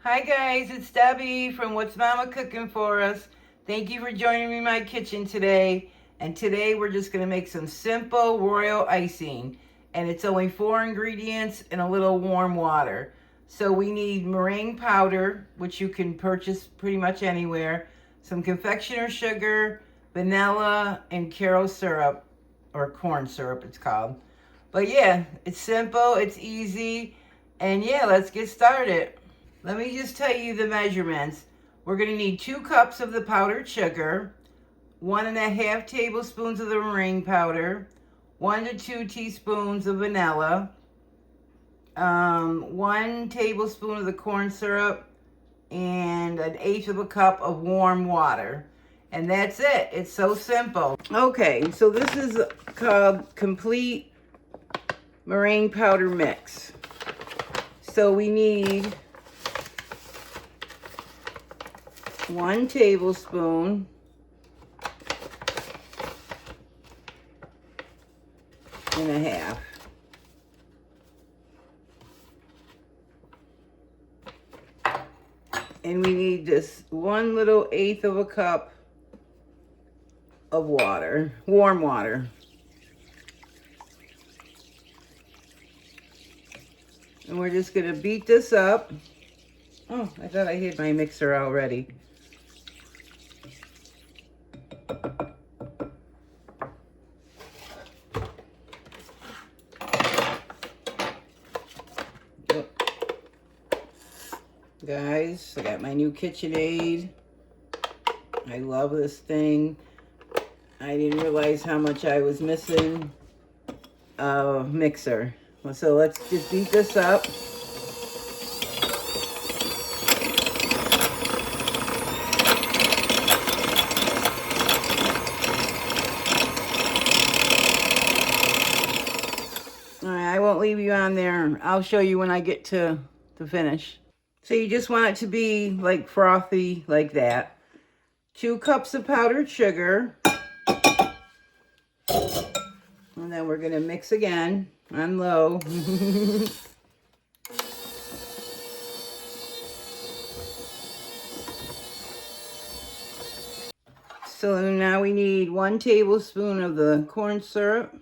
Hi guys, it's Debbie from What's Mama Cooking For Us. Thank you for joining me in my kitchen today. And today we're just going to make some simple royal icing. And it's only 4 ingredients and a little warm water. So we need meringue powder, which you can purchase pretty much anywhere, some confectioner sugar, vanilla, and Karo syrup, or corn syrup it's called. But yeah, it's simple, it's easy, and yeah, let's get started. Let me just tell you the measurements. We're going to need 2 cups of the powdered sugar, 1.5 tablespoons of the meringue powder, 1 to 2 teaspoons of vanilla, 1 tablespoon of the corn syrup, and 1/8 of a cup of warm water. And that's it. It's so simple. Okay, so this is called Complete Meringue Powder Mix. So we need 1 tablespoon and a half. And we need just 1 little 1/8 of a cup of water, warm water. And we're just gonna beat this up. Oh, I thought I hid my mixer already. Guys, I got my new KitchenAid. I love this thing. I didn't realize how much I was missing a mixer. So let's just beat this up. All right, I won't leave you on there. I'll show you when I get to finish. So you just want it to be like frothy like that. 2 cups of powdered sugar. And then we're going to mix again on low. So now we need 1 tablespoon of the corn syrup.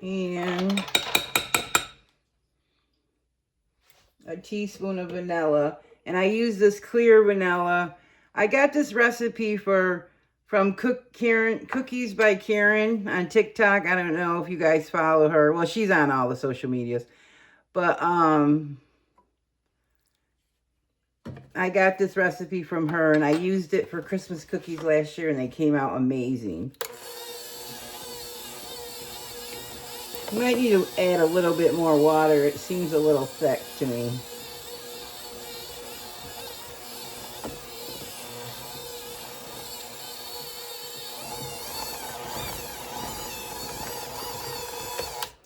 And a teaspoon of vanilla. And I use this clear vanilla. I got this recipe from Cookies by Karen on TikTok. I don't know if you guys follow her. Well, she's on all the social medias. But I got this recipe from her, and I used it for Christmas cookies last year, and they came out amazing. You might need to add a little bit more water. It seems a little thick to me.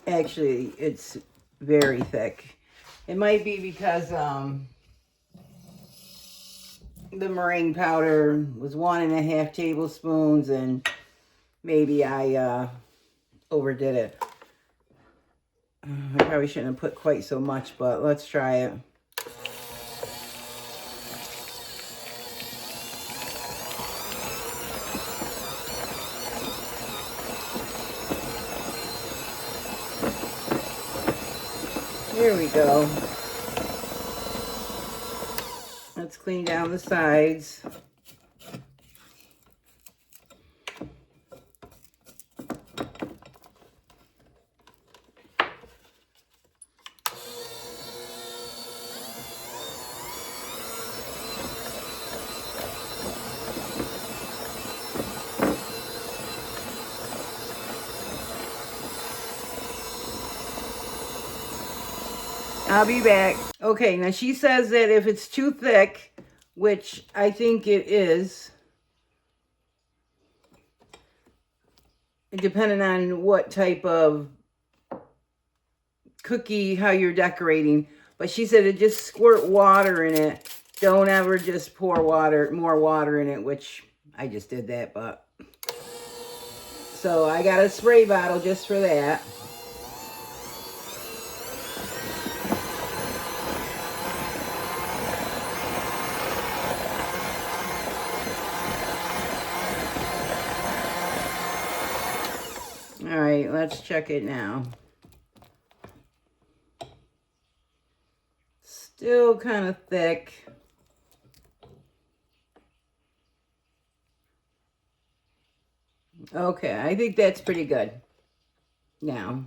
Actually, it's very thick. It might be because the meringue powder was 1.5 tablespoons, and maybe I overdid it. I probably shouldn't have put quite so much, but let's try it. Here we go. Let's clean down the sides. I'll be back. Okay, now she says that if it's too thick, which I think it is, depending on what type of cookie, how you're decorating, but she said to just squirt water in it. Don't ever just pour more water in it, which I just did that, but. So I got a spray bottle just for that. All right, let's check it now. Still kind of thick. Okay, I think that's pretty good. Now,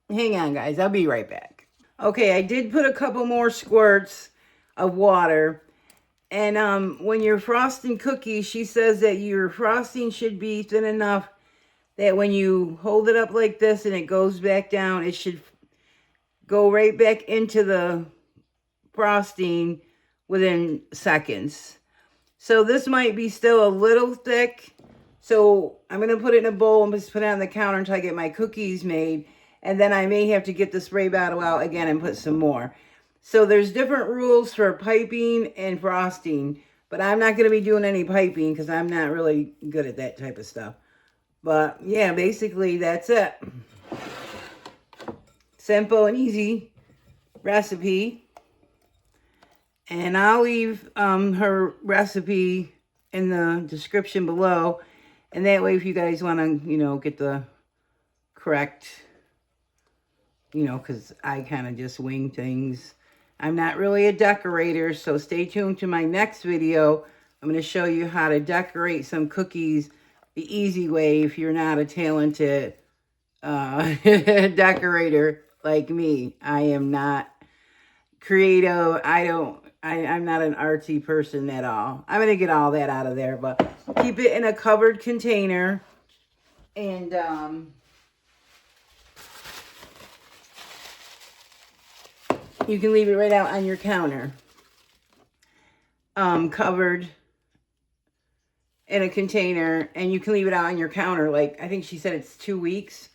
hang on, guys. I'll be right back. Okay, I did put a couple more squirts of water. And when you're frosting cookies, she says that your frosting should be thin enough that when you hold it up like this and it goes back down, it should go right back into the frosting within seconds. So this might be still a little thick. So I'm going to put it in a bowl and just put it on the counter until I get my cookies made. And then I may have to get the spray bottle out again and put some more. So there's different rules for piping and frosting. But I'm not going to be doing any piping because I'm not really good at that type of stuff. But yeah, basically that's it. Simple and easy recipe. And I'll leave her recipe in the description below. And that way if you guys want to, you know, get the correct, you know, because I kind of just wing things. I'm not really a decorator, so stay tuned to my next video. I'm going to show you how to decorate some cookies the easy way if you're not a talented decorator like me. I am not creative. I'm not an artsy person at all. I'm going to get all that out of there, but keep it in a covered container. And you can leave it right out on your counter. Covered in a container, and you can leave it out on your counter. Like, I think she said it's 2 weeks.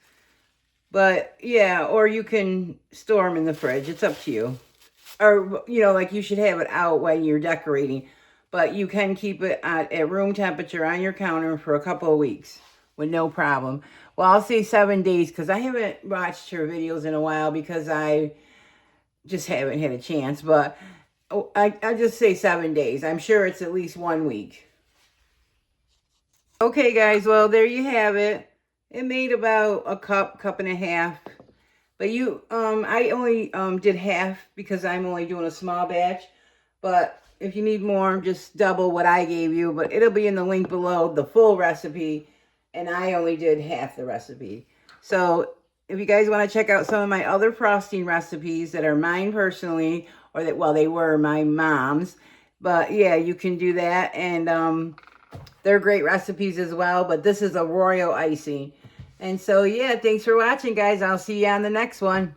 But, yeah, or you can store them in the fridge. It's up to you. Or, you know, like you should have it out when you're decorating. But you can keep it at room temperature on your counter for a couple of weeks with no problem. Well, I'll say 7 days because I haven't watched her videos in a while because I just haven't had a chance. But I just say 7 days. I'm sure it's at least 1 week. Okay, guys. Well, there you have it. It made about a cup and a half. But I only did half because I'm only doing a small batch. But if you need more, just double what I gave you. But it'll be in the link below, the full recipe. And I only did half the recipe. So if you guys want to check out some of my other frosting recipes that are mine personally, or that, well, they were my mom's. But yeah, you can do that. And they're great recipes as well. But this is a royal icing. And so, yeah, thanks for watching, guys. I'll see you on the next one.